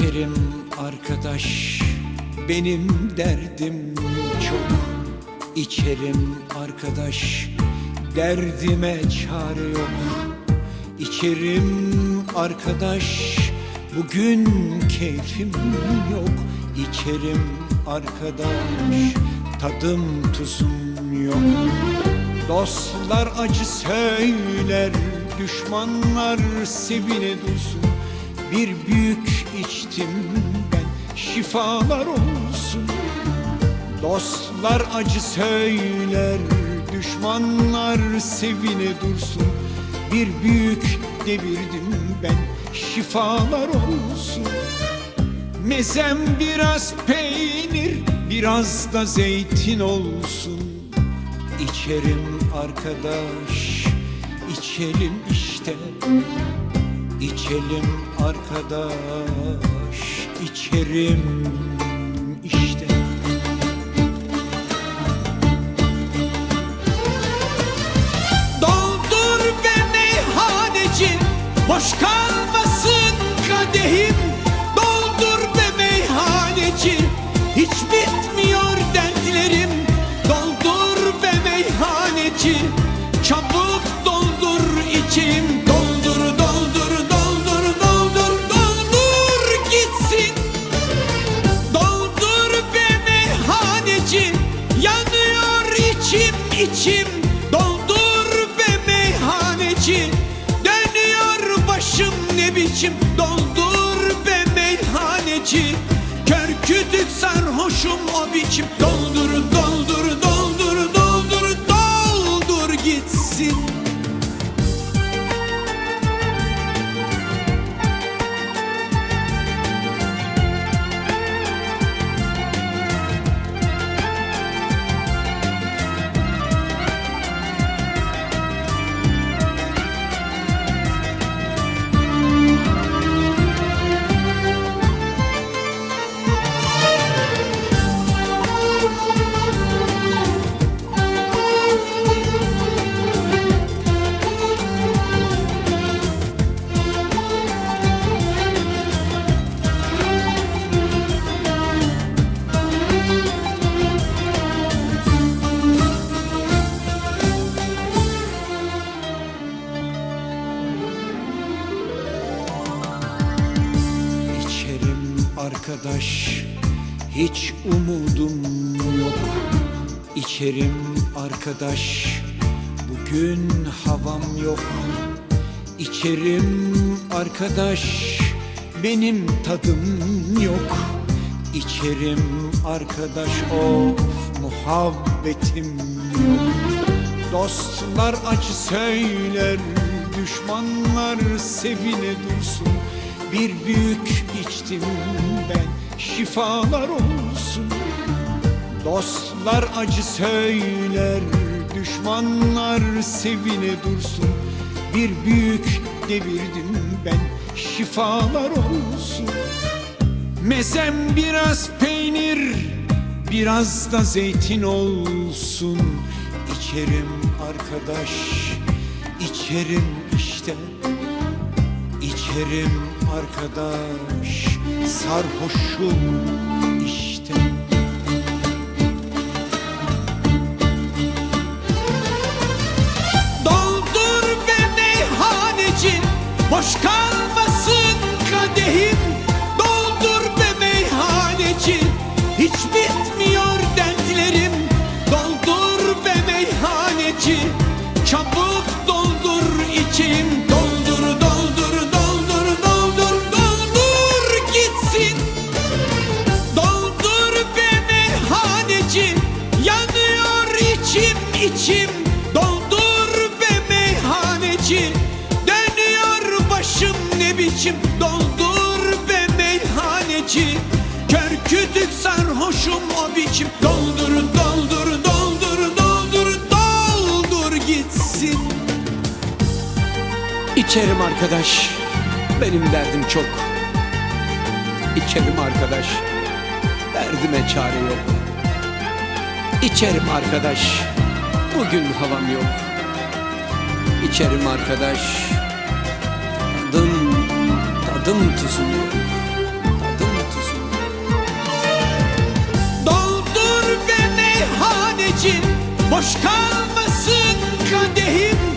İçerim arkadaş, benim derdim çok. İçerim arkadaş, derdime çare yok. İçerim arkadaş, bugün keyfim yok. İçerim arkadaş, tadım tuzum yok. Dostlar acı söyler, düşmanlar sevine dursun. Bir büyük içtim ben, şifalar olsun. Dostlar acı söyler, düşmanlar sevine dursun. Bir büyük devirdim ben, şifalar olsun. Mezem biraz peynir, biraz da zeytin olsun. İçerim arkadaş, içelim işte. İçelim arkadaş, içerim işte. Doldur be meyhaneci, boş kalmasın kadehim. Doldur be meyhaneci, hiç bitmiyor dertlerim. Doldur be meyhaneci, çabuk doldur içim. Doldur, doldur, doldur, doldur, doldur gitsin. Doldur be meyhaneci, yanıyor içim, içim. Doldur be meyhaneci, dönüyor başım ne biçim. Doldur be meyhaneci, kör kütük sarhoşum o biçim. Doldur, doldur, doldur, doldur, doldur gitsin. Arkadaş, hiç umudum yok. İçerim arkadaş, bugün havam yok. İçerim arkadaş, benim tadım yok. İçerim arkadaş, of muhabbetim yok. Dostlar acı söyler, düşmanlar sevine dursun. Bir büyük içtim ben, şifalar olsun. Dostlar acı söyler, düşmanlar sevine dursun. Bir büyük devirdim ben, şifalar olsun. Mezem biraz peynir, biraz da zeytin olsun. İçerim arkadaş, içerim işte. İçerim arkadaş, sarhoşum işte. Doldur be meyhaneci, boş kalmasın kadehim. Doldur be meyhaneci, hiç bitmiyor dertlerim. Doldur be meyhaneci, çabuk doldur içim. Doldur, doldur, doldur, doldur, doldur gitsin. Doldur be meyhaneci, yanıyor içim, içim. Doldur be meyhaneci, dönüyor başım ne biçim. Doldur be meyhaneci, kör kütük sarhoşum o biçim. Doldur, doldur, doldur, doldur, doldur gitsin. İçerim arkadaş, benim derdim çok. İçerim arkadaş, derdime çare yok. İçerim arkadaş, bugün havam yok. İçerim arkadaş, tadım tuzum yok. için boş kalmasın kadehim